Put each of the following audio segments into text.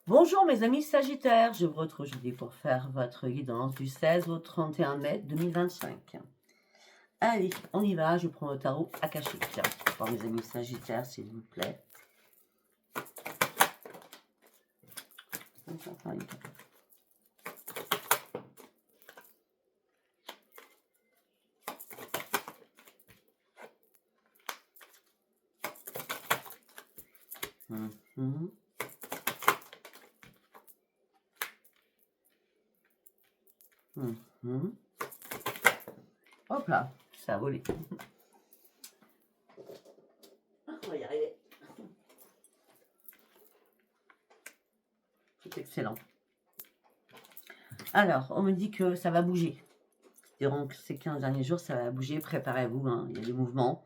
Bonjour mes amis Sagittaires, je vous retrouve aujourd'hui pour faire votre guidance du 16 au 31 mai 2025. Allez, on y va, je prends le tarot akashique pour mes amis Sagittaires, s'il vous plaît. Hop là, ça a volé. On va y arriver. C'est excellent. Alors, on me dit que ça va bouger. Durant ces 15 derniers jours, ça va bouger. Préparez-vous, hein. Il y a du mouvement.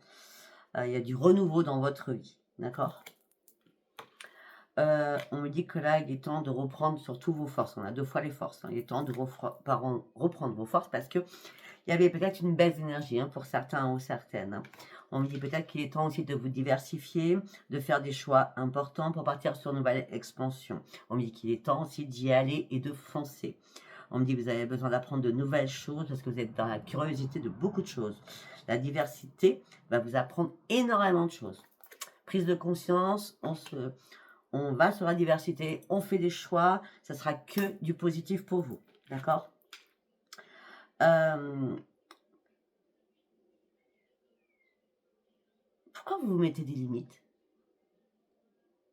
Il y a du renouveau dans votre vie. D'accord ? On me dit que là, il est temps de reprendre surtout vos forces. On a 2 fois les forces. Hein. Il est temps de reprendre vos forces parce que il y avait peut-être une baisse d'énergie pour certains ou certaines. Hein. On me dit peut-être qu'il est temps aussi de vous diversifier, de faire des choix importants pour partir sur une nouvelle expansion. On me dit qu'il est temps aussi d'y aller et de foncer. On me dit que vous avez besoin d'apprendre de nouvelles choses parce que vous êtes dans la curiosité de beaucoup de choses. La diversité va vous apprendre énormément de choses. Prise de conscience, on va sur la diversité, on fait des choix, ça sera que du positif pour vous, d'accord ? Pourquoi vous vous mettez des limites ?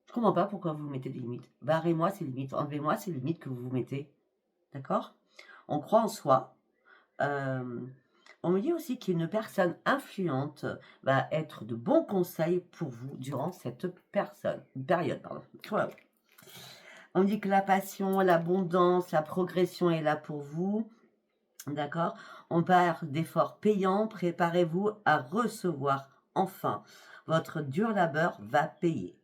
Je ne comprends pas pourquoi vous vous mettez des limites. Barrez-moi ces limites, enlevez-moi ces limites que vous vous mettez, d'accord ? On croit en soi. On me dit aussi qu'une personne influente va être de bons conseils pour vous durant cette période. Voilà. On me dit que la passion, l'abondance, la progression est là pour vous. D'accord ? On parle d'efforts payants. Préparez-vous à recevoir enfin. Votre dur labeur va payer.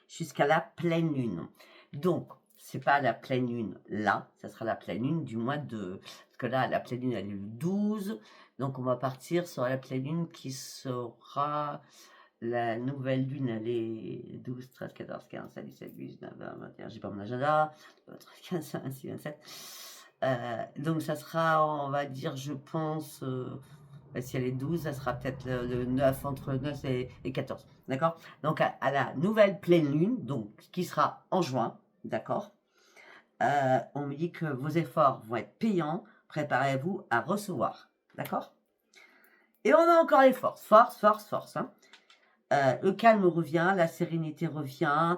Jusqu'à la pleine lune. Donc, c'est pas la pleine lune là, ça sera la pleine lune du mois de... Parce que là, la pleine lune, elle est le 12. Donc, on va partir sur la pleine lune qui sera... La nouvelle lune, elle est 12, 13, 14, 15, 16, 17, 18, 19, 20, 21. J'ai pas mon agenda. 13, 15, 26, 27. Donc, ça sera, on va dire, je pense... si elle est 12, ça sera peut-être le 9, entre 9 et 14. D'accord ? Donc, à la nouvelle pleine lune, donc, qui sera en juin, d'accord ? On me dit que vos efforts vont être payants. Préparez-vous à recevoir. D'accord ? Et on a encore les forces. Force. Hein. Le calme revient, la sérénité revient.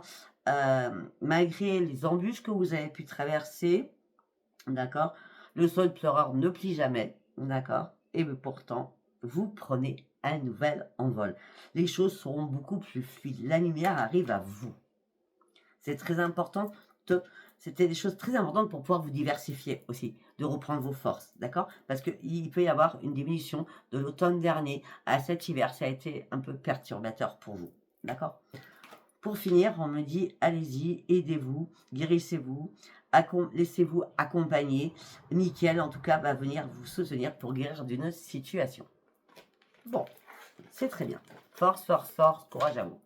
Malgré les embûches que vous avez pu traverser, d'accord ? Le sol pleureur ne plie jamais, d'accord ? Et pourtant, vous prenez un nouvel envol. Les choses seront beaucoup plus fluides. La lumière arrive à vous. C'est très important. C'était des choses très importantes pour pouvoir vous diversifier aussi, de reprendre vos forces, d'accord ? Parce qu'il peut y avoir une diminution de l'automne dernier à cet hiver. Ça a été un peu perturbateur pour vous, d'accord ? Pour finir, on me dit, allez-y, aidez-vous, guérissez-vous, laissez-vous accompagner. Nickel, en tout cas, va venir vous soutenir pour guérir d'une situation. Bon, c'est très bien. Force, courage à vous.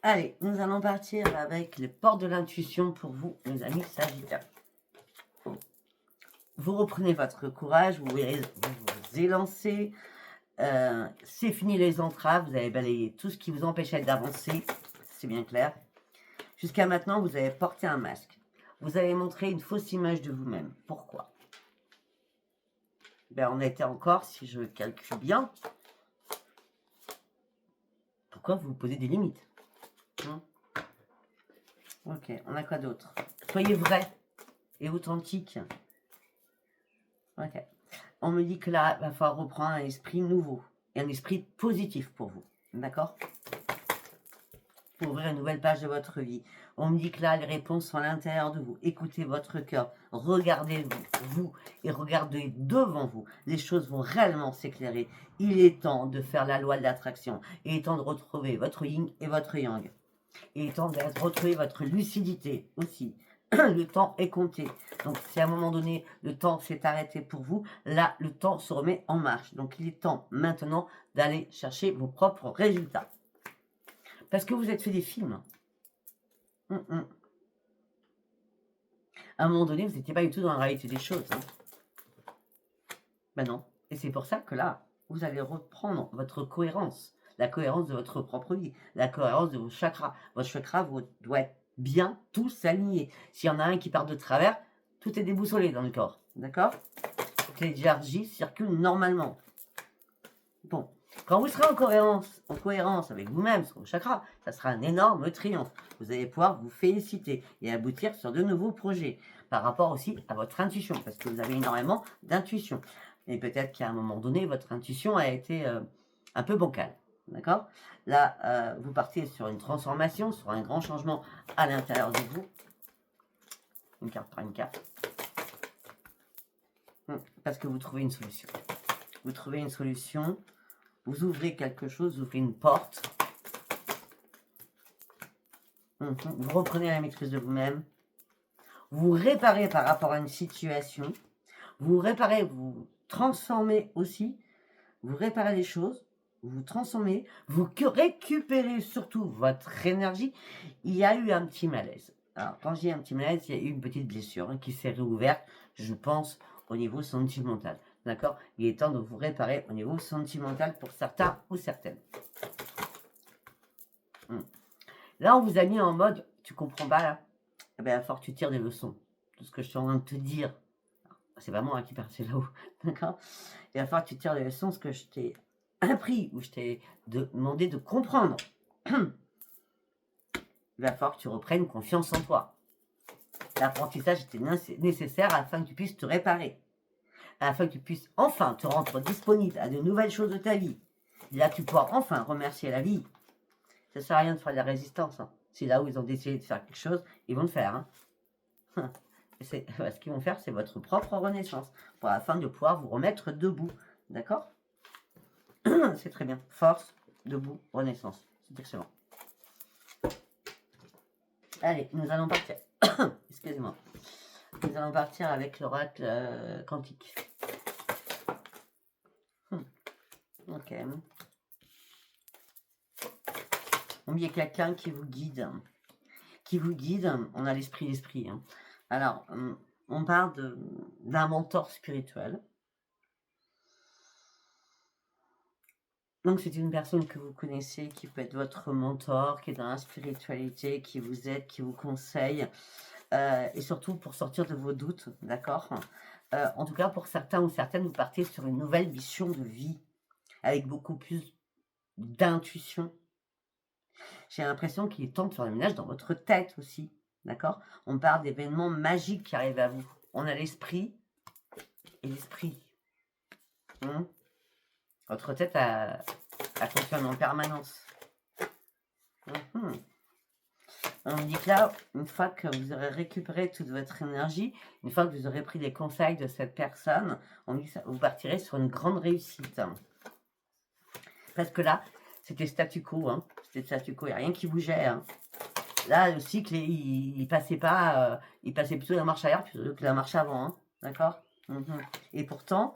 Allez, nous allons partir avec les portes de l'intuition pour vous, mes amis Sagittaires. Vous reprenez votre courage, vous vous élancez. C'est fini les entraves, vous avez balayé tout ce qui vous empêchait d'avancer, c'est bien clair. Jusqu'à maintenant, vous avez porté un masque. Vous avez montré une fausse image de vous-même. Pourquoi ? On était encore, si je calcule bien, pourquoi vous vous posez des limites ? Ok, on a quoi d'autre ? Soyez vrai et authentique. Ok. On me dit que là, il va falloir reprendre un esprit nouveau et un esprit positif pour vous. D'accord ? Pour ouvrir une nouvelle page de votre vie. On me dit que là, les réponses sont à l'intérieur de vous. Écoutez votre cœur, regardez-vous et regardez devant vous. Les choses vont réellement s'éclairer. Il est temps de faire la loi de l'attraction. Il est temps de retrouver votre yin et votre yang. Il est temps de retrouver votre lucidité aussi. Le temps est compté. Donc, si à un moment donné, le temps s'est arrêté pour vous, là, le temps se remet en marche. Donc, il est temps maintenant d'aller chercher vos propres résultats. Parce que vous êtes fait des films. À un moment donné, vous n'étiez pas du tout dans la réalité des choses. Hein. Ben non. Et c'est pour ça que là, vous allez reprendre votre cohérence. La cohérence de votre propre vie. La cohérence de vos chakras. Votre chakra doit être bien tous alignés. S'il y en a un qui part de travers, tout est déboussolé dans le corps. D'accord? Toute l'énergie circule normalement. Bon. Quand vous serez en cohérence avec vous-même sur vos chakras, ça sera un énorme triomphe. Vous allez pouvoir vous féliciter et aboutir sur de nouveaux projets par rapport aussi à votre intuition, parce que vous avez énormément d'intuition. Et peut-être qu'à un moment donné, votre intuition a été un peu bancale. D'accord? Là, vous partez sur une transformation, sur un grand changement à l'intérieur de vous. Une carte par une carte. Parce que vous trouvez une solution. Vous trouvez une solution. Vous ouvrez quelque chose, vous ouvrez une porte. Vous reprenez la maîtrise de vous-même. Vous réparez par rapport à une situation. Vous réparez, vous transformez aussi. Vous réparez les choses. Vous transformez. Vous récupérez surtout votre énergie. Il y a eu un petit malaise. Alors, quand j'ai un petit malaise, il y a eu une petite blessure qui s'est réouverte, je pense, au niveau sentimental. D'accord? Il est temps de vous réparer au niveau sentimental pour certains ou certaines. Là, on vous a mis en mode, tu comprends pas là? Eh bien, il va falloir que tu tires des leçons. Tout ce que je suis en train de te dire. C'est pas moi qui parle, c'est là-haut. D'accord? Il va falloir que tu tires des leçons, ce que je t'ai appris, ou je t'ai demandé de comprendre. Il va falloir que tu reprennes confiance en toi. L'apprentissage était nécessaire afin que tu puisses te réparer. Afin que tu puisses enfin te rendre disponible à de nouvelles choses de ta vie. Et là, tu pourras enfin remercier la vie. Ça sert à rien de faire de la résistance. Hein. C'est là où ils ont décidé de faire quelque chose, ils vont le faire. Hein. Ce qu'ils vont faire, c'est votre propre renaissance. Afin de pouvoir vous remettre debout. D'accord? C'est très bien. Force, debout, renaissance. C'est excellent. Allez, nous allons partir. Excusez-moi. Nous allons partir avec l'oracle quantique. Ok. Il y a quelqu'un qui vous guide. On a l'esprit. Hein. Alors, on parle d'un mentor spirituel. Donc, c'est une personne que vous connaissez, qui peut être votre mentor, qui est dans la spiritualité, qui vous aide, qui vous conseille, et surtout pour sortir de vos doutes, d'accord? En tout cas, pour certains ou certaines, vous partez sur une nouvelle mission de vie, avec beaucoup plus d'intuition. J'ai l'impression qu'il est temps de faire le ménage dans votre tête aussi, d'accord? On parle d'événements magiques qui arrivent à vous. On a l'esprit et l'esprit. Votre tête a fonctionne en permanence. On me dit que là, une fois que vous aurez récupéré toute votre énergie, une fois que vous aurez pris les conseils de cette personne, on me dit que vous partirez sur une grande réussite. Parce que là, c'était statu quo. Hein. C'était statu quo, il n'y a rien qui bougeait. Hein. Là, le cycle, il passait pas, il passait plutôt la marche arrière plutôt que la marche avant. Hein. D'accord? Et pourtant,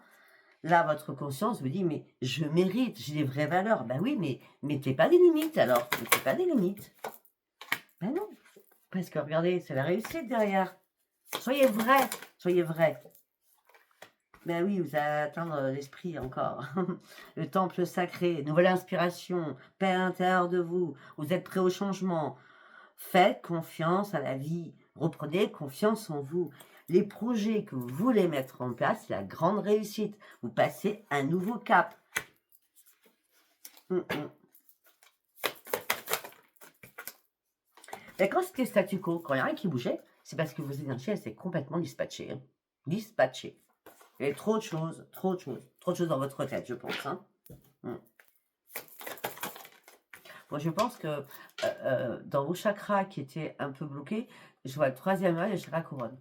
là, votre conscience vous dit, mais je mérite, j'ai des vraies valeurs. Ben oui, mais mettez pas des limites alors. Mettez pas des limites. Ben non. Parce que regardez, c'est la réussite derrière. Soyez vrai. Soyez vrai. Ben oui, vous allez atteindre l'esprit encore. Le temple sacré, nouvelle inspiration, paix à l'intérieur de vous. Vous êtes prêt au changement. Faites confiance à la vie. Reprenez confiance en vous. Les projets que vous voulez mettre en place, c'est la grande réussite. Vous passez un nouveau cap. Et quand c'était statu quo, quand il n'y a rien qui bougeait, c'est parce que vos énergies, elles s'est complètement dispatchées. Hein. Dispatchées. Il y a trop de choses dans votre tête, je pense. Hein. Moi, je pense que dans vos chakras qui étaient un peu bloqués, je vois le troisième œil et le chakra couronne.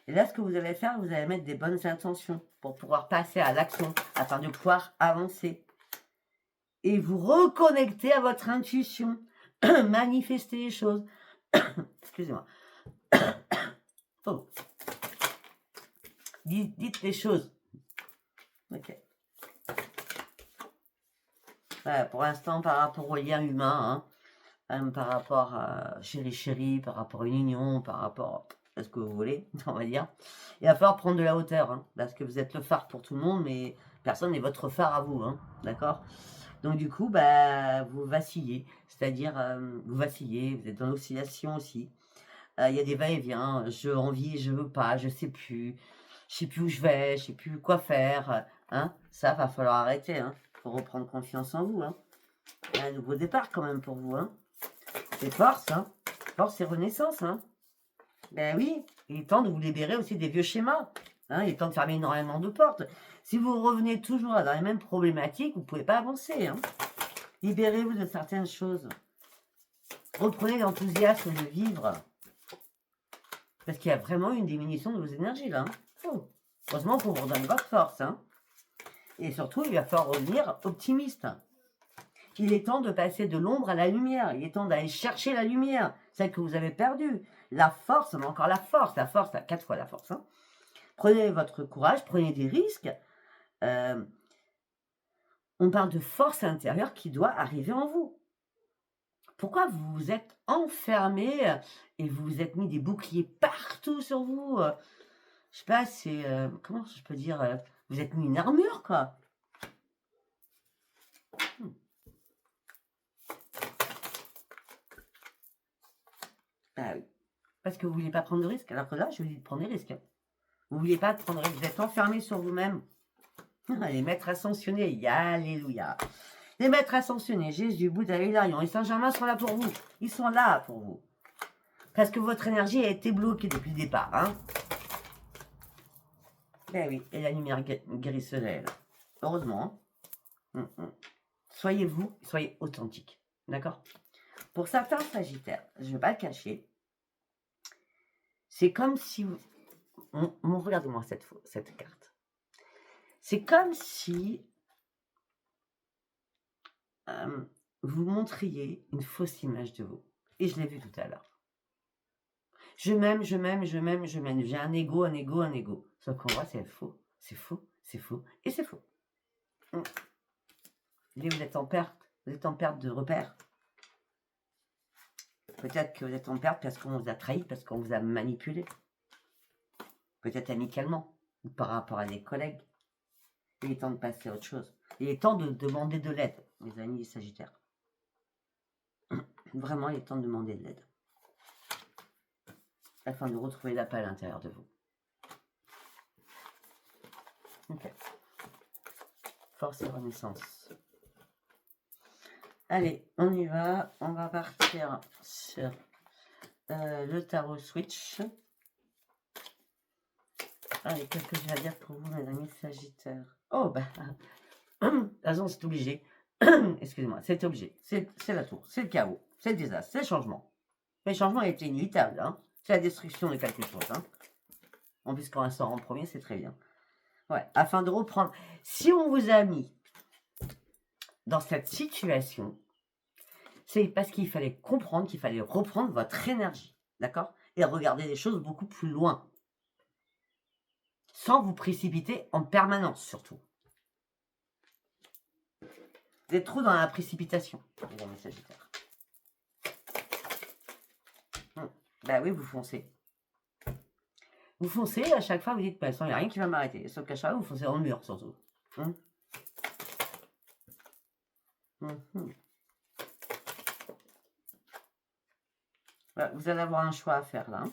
Et là, ce que vous allez faire, vous allez mettre des bonnes intentions pour pouvoir passer à l'action, afin de pouvoir avancer. Et vous reconnecter à votre intuition, manifester les choses. Excusez-moi. Oh. Dites les choses. Ok. Voilà, pour l'instant, par rapport au lien humain, par rapport à chéri, par rapport à une union, par rapport à ce que vous voulez, on va dire, il va falloir prendre de la hauteur, parce que vous êtes le phare pour tout le monde, mais personne n'est votre phare à vous, d'accord? Donc du coup, bah, vous vacillez, c'est-à-dire, vous vacillez, vous êtes dans l'oscillation aussi. Il y a des va-et-vient, je envie, je veux pas, je sais plus où je vais, je sais plus quoi faire, ça va falloir arrêter, pour reprendre confiance en vous, Il y a un nouveau départ quand même pour vous, C'est force, force et renaissance, Ben oui, il est temps de vous libérer aussi des vieux schémas, il est temps de fermer énormément de portes. Si vous revenez toujours dans les mêmes problématiques, vous pouvez pas avancer, Libérez-vous de certaines choses. Reprenez l'enthousiasme de vivre. Parce qu'il y a vraiment une diminution de vos énergies, là. Heureusement qu'on vous redonne votre force, Et surtout, il va falloir revenir optimiste. Il est temps de passer de l'ombre à la lumière. Il est temps d'aller chercher la lumière, celle que vous avez perdue. La force, mais encore la force, à 4 fois la force. Prenez votre courage, prenez des risques. On parle de force intérieure qui doit arriver en vous. Pourquoi vous vous êtes enfermé et vous vous êtes mis des boucliers partout sur vous Je sais pas, c'est... comment je peux dire vous êtes mis une armure, quoi. Ah oui. Parce que vous ne voulez pas prendre de risques. Alors que là, je vous dis de prendre des risques. Vous ne voulez pas prendre de risques. Vous êtes enfermé sur vous-même. Les maîtres ascensionnés, alléluia. Les maîtres ascensionnés, Jésus, Bouddha, Hilarion et Saint-Germain sont là pour vous. Ils sont là pour vous. Parce que votre énergie a été bloquée depuis le départ, Ben oui, et la lumière guérisserait, heureusement. Soyez vous, soyez authentique. D'accord? Pour certains Sagittaires, je ne vais pas le cacher, c'est comme si... regardez-moi cette carte. C'est comme si vous montriez une fausse image de vous. Et je l'ai vu tout à l'heure. Je m'aime. J'ai un ego. Sauf qu'en vrai, c'est faux. Et c'est faux. Vous êtes en perte. Vous êtes en perte de repères. Peut-être que vous êtes en perte parce qu'on vous a trahi, parce qu'on vous a manipulé. Peut-être amicalement, ou par rapport à des collègues. Il est temps de passer à autre chose. Il est temps de demander de l'aide, mes amis Sagittaires. Vraiment, il est temps de demander de l'aide. Afin de retrouver la paix à l'intérieur de vous. Ok. Force et renaissance. Allez, on y va. On va partir sur le tarot switch. Allez, qu'est-ce que je vais dire pour vous, mes amis Sagittaires? Oh, bah, raison, c'est obligé. Excusez-moi, c'est obligé. C'est la tour, c'est le chaos, c'est le désastre, c'est le changement. Le changement est inévitable, C'est la destruction de quelque chose, En plus, quand on sort en premier, c'est très bien. Ouais, afin de reprendre. Si on vous a mis dans cette situation, c'est parce qu'il fallait comprendre qu'il fallait reprendre votre énergie, d'accord? Et regarder les choses beaucoup plus loin. Sans vous précipiter en permanence, surtout. Vous êtes trop dans la précipitation, mesdames et Sagittaires. Bah oui, vous foncez. Vous foncez, à chaque fois, vous dites, il n'y a rien qui va m'arrêter. Sauf qu'à chaque fois, vous foncez dans le mur, surtout. Voilà, vous allez avoir un choix à faire, là.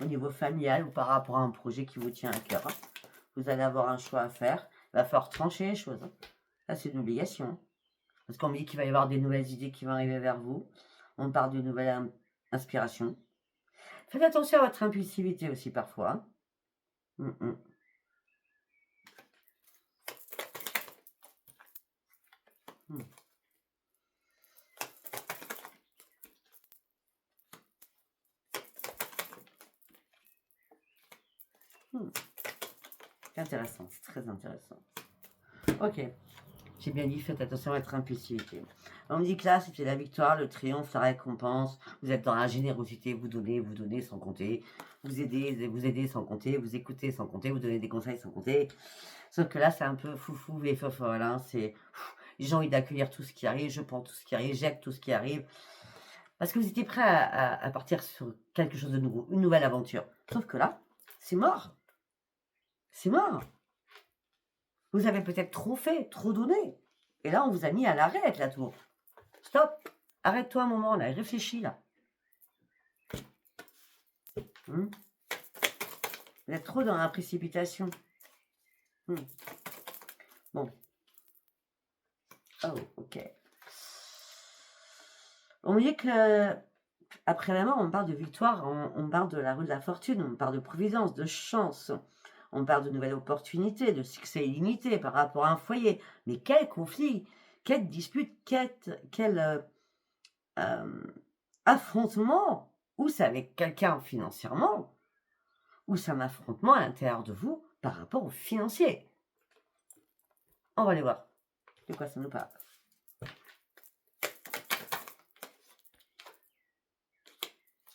Au niveau familial ou par rapport à un projet qui vous tient à cœur. Vous allez avoir un choix à faire. Il va falloir trancher les choses. Ça, c'est une obligation. Parce qu'on me dit qu'il va y avoir des nouvelles idées qui vont arriver vers vous. On parle de nouvelles inspirations. Faites attention à votre impulsivité aussi parfois. C'est intéressant, c'est très intéressant. Ok, j'ai bien dit, faites attention à votre impulsivité. On me dit que là, c'était la victoire, le triomphe, la récompense. Vous êtes dans la générosité, vous donnez sans compter. Vous aidez sans compter, vous écoutez sans compter, vous donnez des conseils sans compter. Sauf que là, c'est un peu foufou et fofolle. C'est j'ai envie d'accueillir tout ce qui arrive, je prends tout ce qui arrive, j'aide tout ce qui arrive. Parce que vous étiez prêt à partir sur quelque chose de nouveau, une nouvelle aventure. Sauf que là, c'est mort. C'est mort. Vous avez peut-être trop fait, trop donné. Et là, on vous a mis à l'arrêt avec la tour. Stop. Arrête-toi un moment, là, réfléchis, là. Vous êtes trop dans la précipitation. Bon. Oh, ok. On me dit que après la mort, on parle de victoire, on parle de la roue de la fortune, on parle de providence, de chance, on parle de nouvelles opportunités, de succès illimité par rapport à un foyer. Mais quel conflit, quelle dispute, quel affrontement, ou c'est avec quelqu'un financièrement, ou c'est un affrontement à l'intérieur de vous par rapport au financier. On va aller voir de quoi ça nous parle.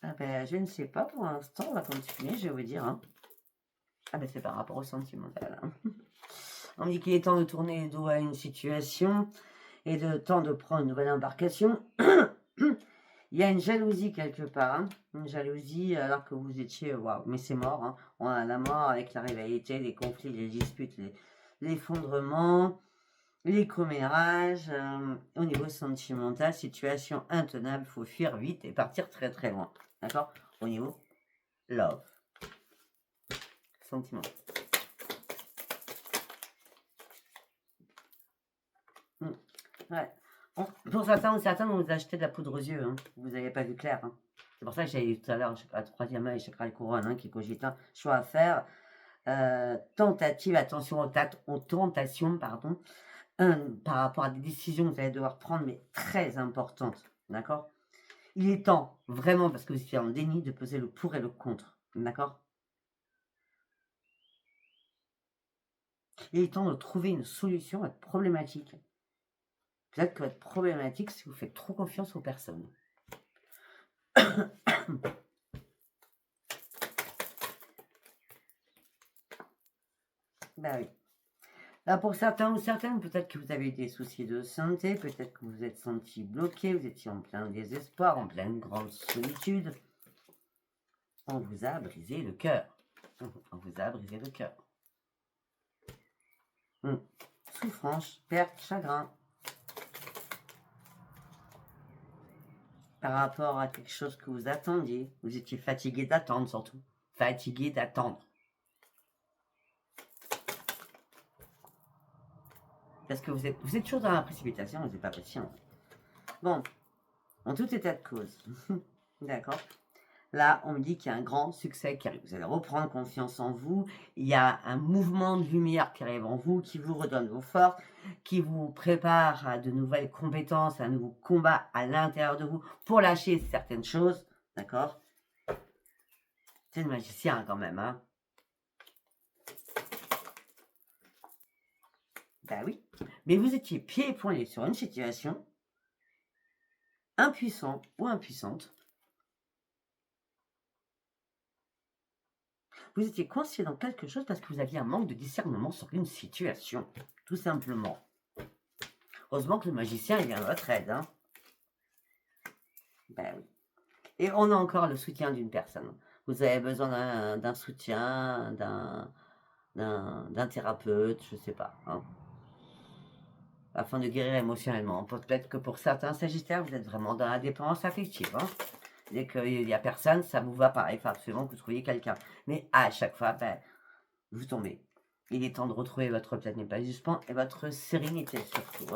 Ah ben, je ne sais pas pour l'instant, on va continuer, je vais vous dire. Ah ben, c'est par rapport au sentimental. On me dit qu'il est temps de tourner le dos à une situation et de temps de prendre une nouvelle embarcation. Il y a une jalousie quelque part, une jalousie alors que vous étiez, waouh, mais c'est mort. On a la mort avec la rivalité, les conflits, les disputes, l'effondrement, les commérages. Au niveau sentimental, situation intenable, il faut fuir vite et partir très très loin. D'accord? Au niveau love. Sentiment. Ouais. Pour certains ou certaines, vous achetez de la poudre aux yeux. Vous n'avez pas vu clair. C'est pour ça que j'avais dit tout à l'heure, la troisième œil, chakra couronne, qui cogite un choix à faire. Tentative, attention aux tentations, pardon, par rapport à des décisions que vous allez devoir prendre, mais très importantes. D'accord? Il est temps, vraiment, parce que vous êtes en déni, de peser le pour et le contre. D'accord? Il est temps de trouver une solution à votre problématique. Peut-être que votre problématique, c'est que vous faites trop confiance aux personnes. Ben oui. Là, pour certains ou certaines, peut-être que vous avez eu des soucis de santé, peut-être que vous vous êtes senti bloqué, vous étiez en plein désespoir, en pleine grande solitude. On vous a brisé le cœur. On vous a brisé le cœur. Souffrance, perte, chagrin. Par rapport à quelque chose que vous attendiez. Vous étiez fatigué d'attendre surtout. Fatigué d'attendre. Parce que vous êtes toujours dans la précipitation, vous n'êtes pas patient. Bon, en tout état de cause. D'accord. Là, on me dit qu'il y a un grand succès qui arrive. Vous allez reprendre confiance en vous. Il y a un mouvement de lumière qui arrive en vous, qui vous redonne vos forces, qui vous prépare à de nouvelles compétences, à un nouveau combat à l'intérieur de vous pour lâcher certaines choses. D'accord? C'est le magicien quand même, Ben oui. Mais vous étiez pieds et poings liés sur une situation, impuissant ou impuissante. Vous étiez coincé dans quelque chose parce que vous aviez un manque de discernement sur une situation, tout simplement. Heureusement que le magicien, il vient à votre aide. Ben oui. Et on a encore le soutien d'une personne. Vous avez besoin d'un soutien, d'un thérapeute, je ne sais pas. Afin de guérir émotionnellement. Peut-être que pour certains Sagittaires, vous êtes vraiment dans la dépendance affective. Dès qu'il n'y a personne, ça vous va pas. Il faut absolument que vous trouviez quelqu'un. Mais à chaque fois, vous tombez. Il est temps de retrouver votre planète d'ajustement et votre sérénité surtout.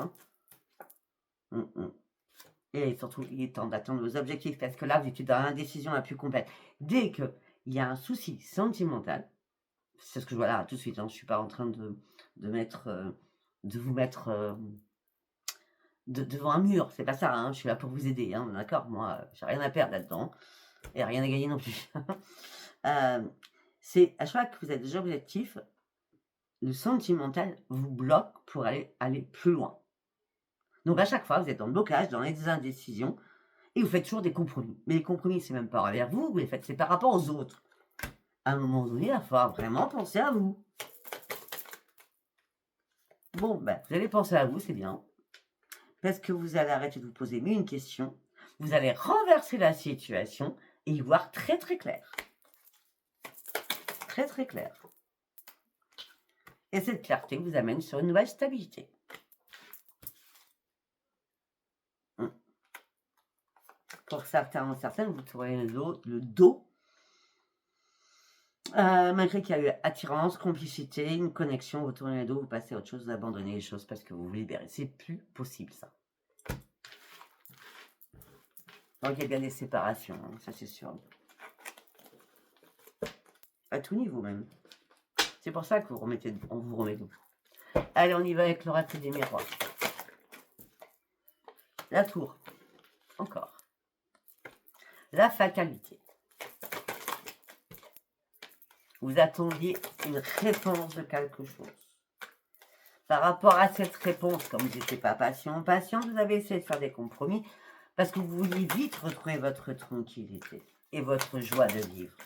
Et surtout, il est temps d'atteindre vos objectifs parce que là, vous étiez dans l'indécision la plus complète. Dès qu'il y a un souci sentimental, c'est ce que je vois là tout de suite. Je ne suis pas en train de vous mettre devant un mur. C'est pas ça. Je suis là pour vous aider. D'accord? Moi, j'ai rien à perdre là-dedans et rien à gagner non plus. C'est à chaque fois que vous êtes déjà objectif, le sentimental vous bloque pour aller plus loin. Donc à chaque fois, vous êtes dans le blocage, dans les indécisions, et vous faites toujours des compromis. Mais les compromis, c'est même pas envers vous, vous les faites, c'est par rapport aux autres. À un moment donné, il va falloir vraiment penser à vous. Bon, vous allez penser à vous, c'est bien. Parce que vous allez arrêter de vous poser mille une questions. Vous allez renverser la situation et y voir très très clair. Très très clair. Et cette clarté vous amène sur une nouvelle stabilité. Pour certains ou certaines, vous tournez le dos. Malgré qu'il y a eu attirance, complicité, une connexion, vous tournez le dos, vous passez à autre chose, vous abandonnez les choses parce que vous vous libérez. C'est plus possible, ça. Donc, il y a bien des séparations, hein, ça c'est sûr. À tout niveau, même. C'est pour ça que on vous remet debout. Allez, on y va avec l'oracle des miroirs. La tour. Encore. La fatalité. Vous attendiez une réponse de quelque chose. Par rapport à cette réponse, comme vous n'étiez pas patient, vous avez essayé de faire des compromis parce que vous vouliez vite retrouver votre tranquillité et votre joie de vivre.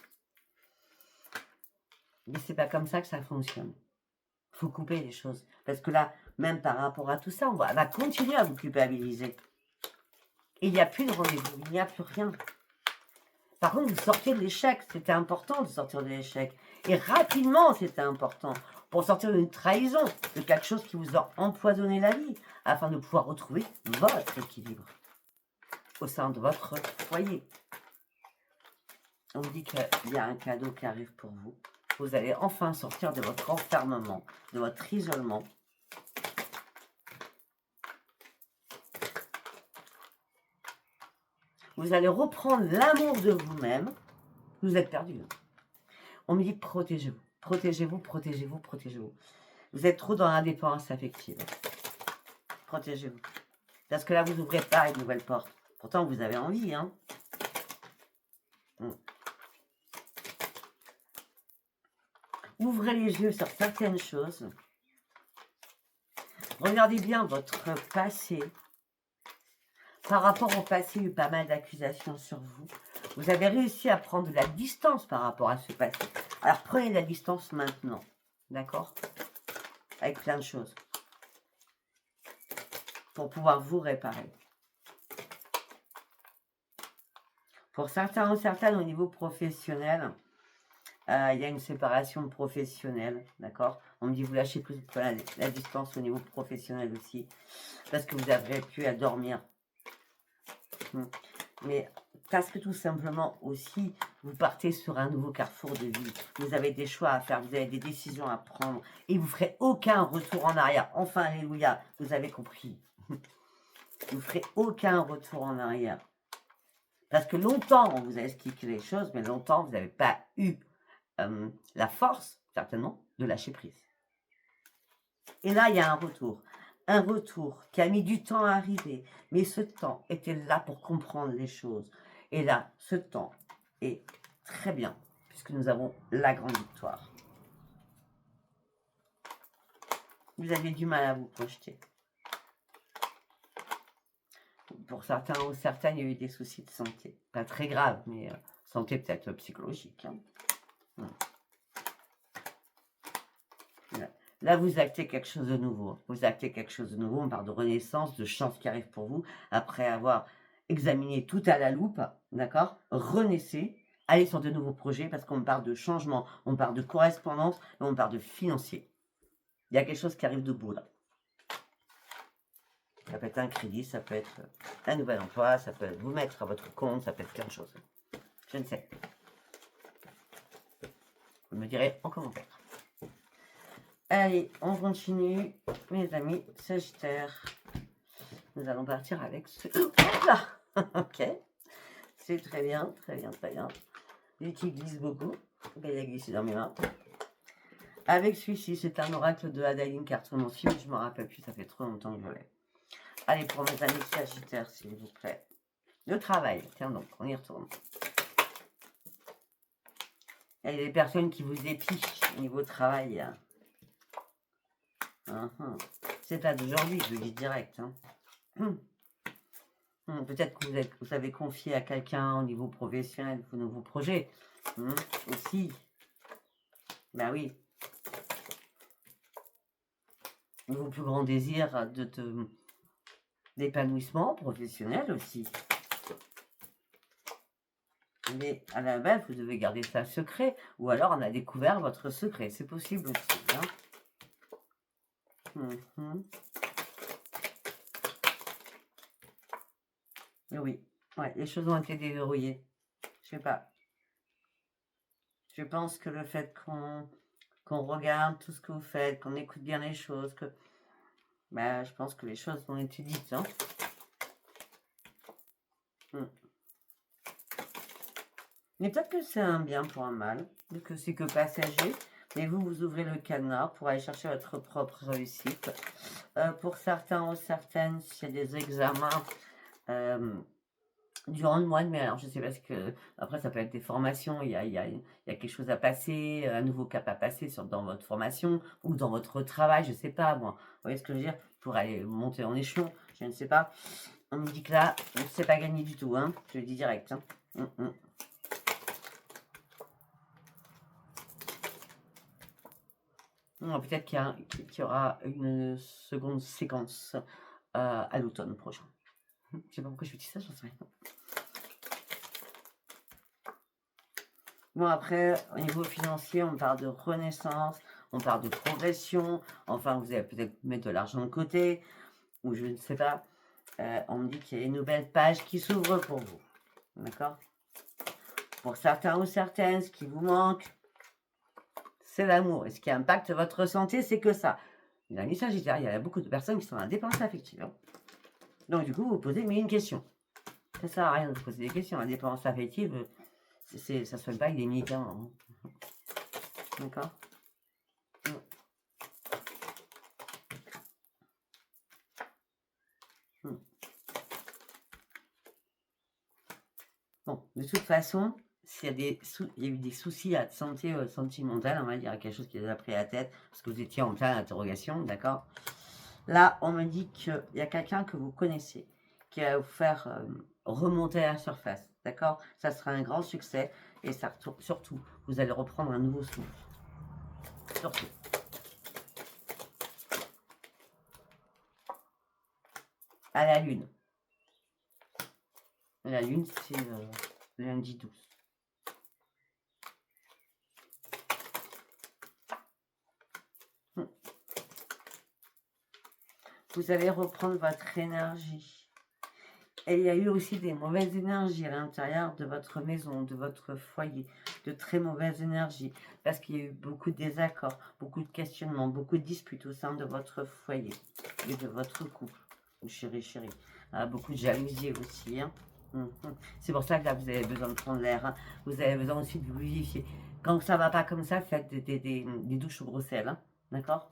Mais c'est pas comme ça que ça fonctionne. Il faut couper les choses. Parce que là, même par rapport à tout ça, on va continuer à vous culpabiliser. Et il n'y a plus de rendez-vous, il n'y a plus rien. Par contre, vous sortez de l'échec. C'était important de sortir de l'échec. Et rapidement, c'était important. Pour sortir d'une trahison, de quelque chose qui vous a empoisonné la vie, afin de pouvoir retrouver votre équilibre au sein de votre foyer. On vous dit qu'il y a un cadeau qui arrive pour vous. Vous allez enfin sortir de votre enfermement, de votre isolement. Vous allez reprendre l'amour de vous-même. Vous êtes perdu. On me dit protégez-vous, protégez-vous, protégez-vous, protégez-vous. Vous êtes trop dans l'indépendance affective. Protégez-vous. Parce que là, vous n'ouvrez pas une nouvelle porte. Pourtant, vous avez envie, hein. Ouvrez les yeux sur certaines choses. Regardez bien votre passé. Par rapport au passé, il y a eu pas mal d'accusations sur vous. Vous avez réussi à prendre de la distance par rapport à ce passé. Alors, prenez de la distance maintenant. D'accord? Avec plein de choses. Pour pouvoir vous réparer. Pour certains ou certaines, au niveau professionnel, il y a une séparation professionnelle, d'accord? On me dit, vous lâchez plus la distance au niveau professionnel aussi, parce que vous avez pu à dormir. Mais parce que tout simplement aussi, vous partez sur un nouveau carrefour de vie. Vous avez des choix à faire, vous avez des décisions à prendre, et vous ne ferez aucun retour en arrière. Enfin, alléluia, vous avez compris. Vous ne ferez aucun retour en arrière. Parce que longtemps, on vous a expliqué les choses, mais longtemps, vous n'avez pas eu la force, certainement, de lâcher prise. Et là, il y a un retour. Un retour qui a mis du temps à arriver. Mais ce temps était là pour comprendre les choses. Et là, ce temps est très bien, puisque nous avons la grande victoire. Vous avez du mal à vous projeter. Pour certains ou certaines, il y a eu des soucis de santé. Pas très graves, mais santé peut-être psychologique. Hein. Là, vous actez quelque chose de nouveau. Vous actez quelque chose de nouveau. On parle de renaissance, de chance qui arrive pour vous. Après avoir examiné tout à la loupe, d'accord? Renaissez, allez sur de nouveaux projets parce qu'on parle de changement, on parle de correspondance et on parle de financier. Il y a quelque chose qui arrive debout là. Ça peut être un crédit, ça peut être un nouvel emploi, ça peut être vous mettre à votre compte, ça peut être plein de choses. Je ne sais. Vous me direz en commentaire. Allez, on continue, mes amis Sagittaire. Nous allons partir avec ce... Hop là. Ok. C'est très bien, très bien, très bien. Lui qui glisse beaucoup. Il a glissé dans mes mains. Avec celui-ci, c'est un oracle de Adaline Cartomancie. Je ne me rappelle plus, ça fait trop longtemps que je l'ai. Allez, pour mes amis Sagittaires, s'il vous plaît. Le travail. Tiens donc, on y retourne. Il y a des personnes qui vous épichent au niveau travail. C'est pas d'aujourd'hui, je le dis direct. Hein. Peut-être que vous avez confié à quelqu'un au niveau professionnel vos nouveaux projets. Aussi. Ben oui. Vos plus grands désirs d'épanouissement professionnel aussi. Mais à la base, vous devez garder ça secret. Ou alors, on a découvert votre secret. C'est possible aussi. Hein. Oui. Ouais, les choses ont été déverrouillées. Je sais pas. Je pense que le fait qu'on regarde tout ce que vous faites, qu'on écoute bien les choses, que bah, je pense que les choses ont été dites. Hein. Mais peut-être que c'est un bien pour un mal, que c'est que passager, mais vous ouvrez le cadenas pour aller chercher votre propre réussite. Pour certains ou certaines, s'il y a des examens durant le mois de mai, alors je sais pas ce que, après ça peut être des formations, il y a quelque chose à passer, un nouveau cap à passer dans votre formation ou dans votre travail, je sais pas moi. Vous voyez ce que je veux dire? Pour aller monter en échelon, je ne sais pas. On me dit que là, c'est pas gagné du tout, hein, je le dis direct. Hein. Peut-être qu'il y aura une seconde séquence à l'automne prochain. Je sais pas pourquoi je vous dis ça, j'en sais rien. Bon, après, au niveau financier, on parle de renaissance, on parle de progression. Enfin, vous allez peut-être mettre de l'argent de côté, ou je ne sais pas. On me dit qu'il y a une nouvelle page qui s'ouvre pour vous. D'accord? Pour certains ou certaines, ce qui vous manque, c'est l'amour. Et ce qui impacte votre santé, c'est que ça. L'ami Sagittaire, il y a beaucoup de personnes qui sont en dépendance affective. Hein. Donc, du coup, vous posez mais une question. Ça sert à rien de poser des questions. La dépendance affective, ça ne soigne pas avec des médicaments. Hein. D'accord? Bon, de toute façon, s'il y a eu des soucis à santé sentimentale, on va dire quelque chose qui vous a pris la tête, parce que vous étiez en pleine interrogation, d'accord? Là, on me dit qu'il y a quelqu'un que vous connaissez, qui va vous faire remonter à la surface, d'accord? Ça sera un grand succès, et ça, surtout, vous allez reprendre un nouveau souffle. Surtout. À la lune. La lune, c'est lundi 12. Vous allez reprendre votre énergie. Et il y a eu aussi des mauvaises énergies à l'intérieur de votre maison, de votre foyer, de très mauvaises énergies, parce qu'il y a eu beaucoup de désaccords, beaucoup de questionnements, beaucoup de disputes au sein de votre foyer et de votre couple, chérie. Beaucoup de jalousie aussi. Hein. C'est pour ça que là, vous avez besoin de prendre l'air. Hein. Vous avez besoin aussi de vous vivifier. Quand ça ne va pas comme ça, faites des douches au gros sel. Hein. D'accord?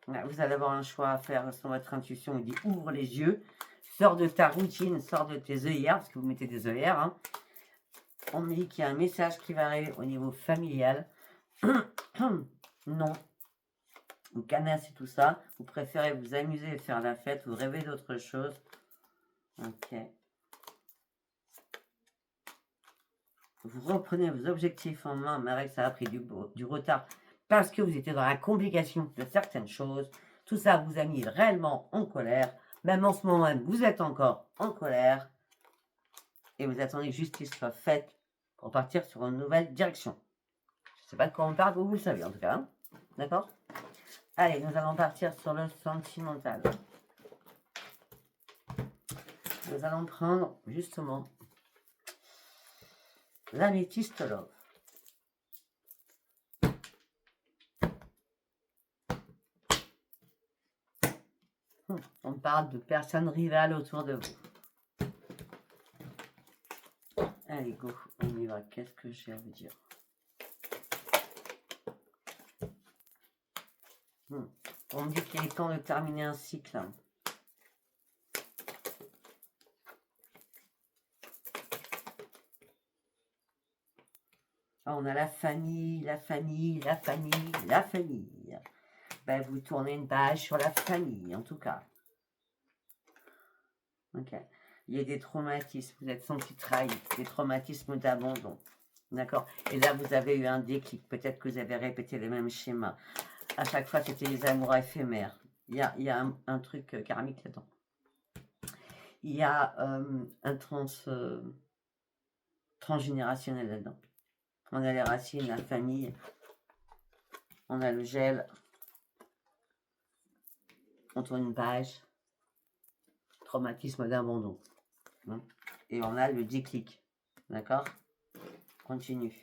Vous allez avoir un choix à faire sur votre intuition. Il dit ouvre les yeux, sors de ta routine, sors de tes œillères, parce que vous mettez des œillères. Hein. On me dit qu'il y a un message qui va arriver au niveau familial. Non. Vous canassez tout ça. Vous préférez vous amuser et faire la fête. Vous rêvez d'autre chose. Ok. Vous reprenez vos objectifs en main, mais avec ça a pris du retard parce que vous étiez dans la complication de certaines choses. Tout ça vous a mis réellement en colère. Même en ce moment même, vous êtes encore en colère. Et vous attendez que justice soit faite pour partir sur une nouvelle direction. Je ne sais pas de quoi on parle, vous le savez en tout cas. Hein. D'accord? Allez, nous allons partir sur le sentimental. Nous allons prendre justement l'améthyste love. On parle de personnes rivales autour de vous. Allez, go, on y va. Qu'est-ce que j'ai à vous dire? On me dit qu'il est temps de terminer un cycle. On a la famille. Ben, vous tournez une page sur la famille, en tout cas. Ok. Il y a des traumatismes, vous êtes senti trahi, des traumatismes d'abandon. D'accord? Et là, vous avez eu un déclic. Peut-être que vous avez répété les mêmes schémas. À chaque fois, c'était les amours éphémères. Il y a un truc karmique là-dedans. Il y a un transgénérationnel là-dedans. On a les racines, la famille, on a le gel, on tourne une page, traumatisme d'abandon. Et on a le déclic. D'accord? Continue.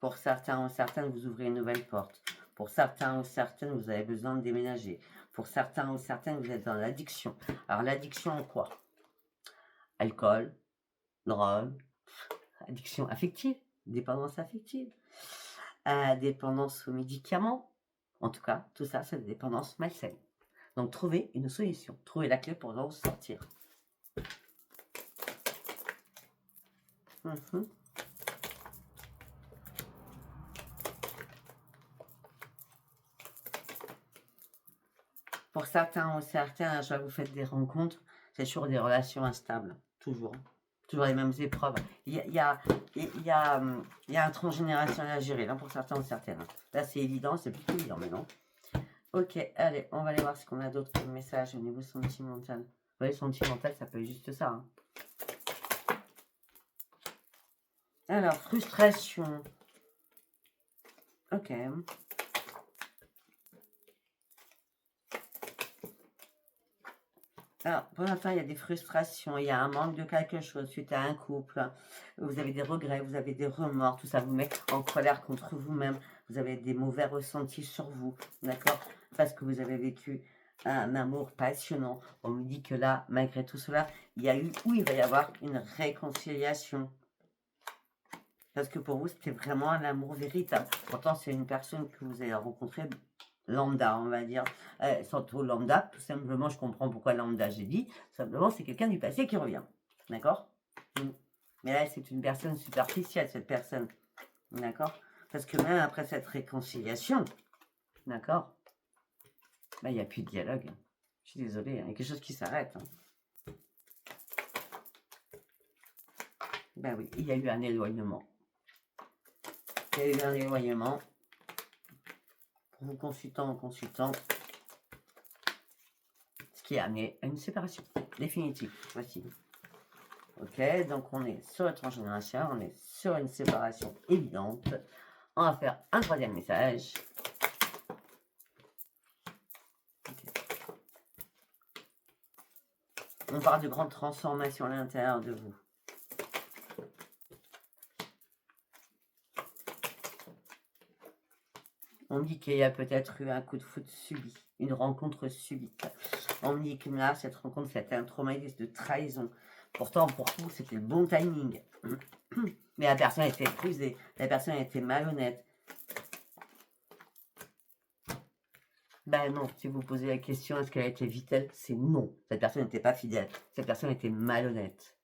Pour certains ou certaines, vous ouvrez une nouvelle porte. Pour certains ou certaines, vous avez besoin de déménager. Pour certains ou certaines, vous êtes dans l'addiction. Alors, l'addiction en quoi? Alcool, drogue, addiction affective, dépendance affective, dépendance aux médicaments. En tout cas, tout ça, c'est des dépendances malsaines. Donc, trouvez une solution. Trouvez la clé pour en sortir. Pour certains ou certaines, à chaque fois que vous faites des rencontres, c'est toujours des relations instables. Toujours. Toujours les mêmes épreuves. Il y a un transgénérationnel à gérer, là, pour certains ou certaines. Là, c'est évident, c'est plutôt évident, mais non. Ok, allez, on va aller voir ce qu'on a d'autre comme message au niveau sentimental. Vous voyez, sentimental, ça peut être juste ça. Hein. Alors, frustration. Ok. Alors, pour l'instant, il y a des frustrations, il y a un manque de quelque chose suite à un couple. Vous avez des regrets, vous avez des remords, tout ça vous met en colère contre vous-même. Vous avez des mauvais ressentis sur vous, d'accord? Parce que vous avez vécu un amour passionnant. On me dit que là, malgré tout cela, il y a eu ou il va y avoir une réconciliation. Parce que pour vous, c'était vraiment un amour véritable. Pourtant, c'est une personne que vous avez rencontrée lambda, on va dire, surtout lambda, tout simplement, je comprends pourquoi lambda j'ai dit, simplement c'est quelqu'un du passé qui revient, d'accord? Mais là, c'est une personne superficielle, cette personne, d'accord? Parce que même après cette réconciliation, d'accord, bah, il n'y a plus de dialogue, je suis désolée, il y a quelque chose qui s'arrête. Hein. Ben oui, il y a eu un éloignement. Il y a eu un éloignement. Vous consultant en consultant, ce qui a amené à une séparation définitive. Voici. Ok, donc on est sur le transgénérationnel, on est sur une séparation évidente. On va faire un troisième message. Okay. On parle de grandes transformations à l'intérieur de vous. On dit qu'il y a peut-être eu un coup de foudre subit, une rencontre subite. On me dit que là, cette rencontre, c'était un traumatisme de trahison. Pourtant, pour vous, c'était le bon timing. Mais la personne était épuisée, la personne était malhonnête. Ben non, si vous posez la question, est-ce qu'elle a été vitale? C'est non. Cette personne n'était pas fidèle. Cette personne était malhonnête.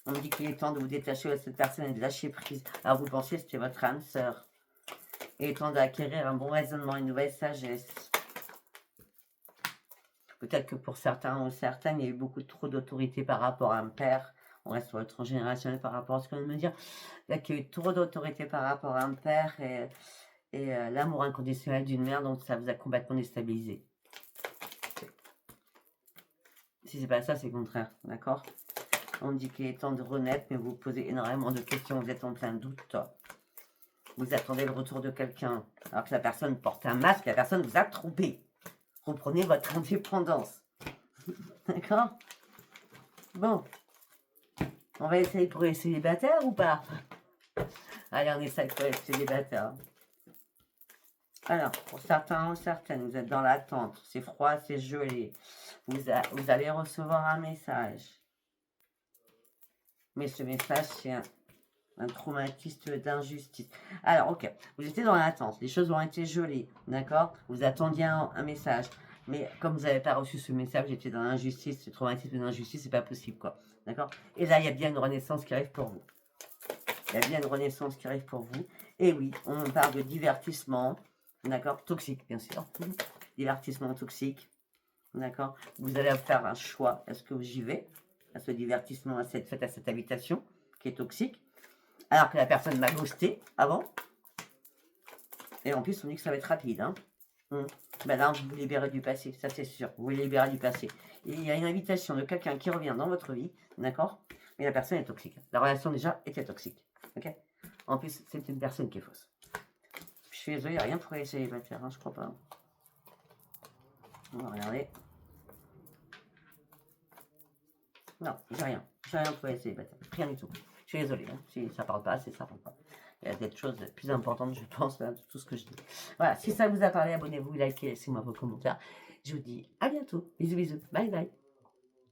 On me dit qu'il est temps de vous détacher de cette personne et de lâcher prise. Alors vous pensez que c'était votre âme sœur. Il est temps d'acquérir un bon raisonnement, une nouvelle sagesse. Peut-être que pour certains ou certaines, il y a eu beaucoup trop d'autorité par rapport à un père. On reste sur le transgénérationnel par rapport à ce qu'on vient de me dire. Là, qu'il y a eu trop d'autorité par rapport à un père et l'amour inconditionnel d'une mère, donc ça vous a complètement déstabilisé. Si c'est pas ça, c'est le contraire, d'accord? On dit qu'il est temps de renaître, mais vous posez énormément de questions, vous êtes en plein doute. Vous attendez le retour de quelqu'un, alors que la personne porte un masque, la personne vous a trompé. Reprenez votre indépendance. D'accord? Bon. On va essayer pour les célibataires ou pas? Allez, on essaye pour les célibataires. Alors, pour certains ou certaines, vous êtes dans l'attente. C'est froid, c'est gelé. Vous allez recevoir un message. Mais ce message, c'est un traumatisme d'injustice. Alors, ok, vous étiez dans l'attente. Les choses ont été gelées, d'accord? Vous attendiez un message. Mais comme vous n'avez pas reçu ce message, vous étiez dans l'injustice, ce traumatisme d'injustice, c'est pas possible, quoi. D'accord? Et là, il y a bien une renaissance qui arrive pour vous. Il y a bien une renaissance qui arrive pour vous. Et oui, on parle de divertissement, d'accord? Toxique, bien sûr. Divertissement toxique. D'accord? Vous allez faire un choix. Est-ce que j'y vais à ce divertissement, à cette fête, à cette invitation qui est toxique, alors que la personne m'a ghosté avant. Et en plus, on dit que ça va être rapide. Hein. Ben là, vous vous libérez du passé, ça c'est sûr. Vous vous libérez du passé. Et il y a une invitation de quelqu'un qui revient dans votre vie, d'accord? Mais la personne est toxique. La relation déjà était toxique. Ok? En plus, c'est une personne qui est fausse. Je suis désolée, il n'y a rien pour les célibataires, hein, je crois pas. On va regarder. Non, j'ai rien. J'ai rien pour les célibataires. Rien du tout. Je suis désolée. Hein. Si ça parle pas, c'est ça parle pas. Il y a des choses plus importantes, je pense, de tout ce que je dis. Voilà, si ça vous a parlé, abonnez-vous, likez, laissez-moi vos commentaires. Je vous dis à bientôt. Bisous, bisous. Bye, bye.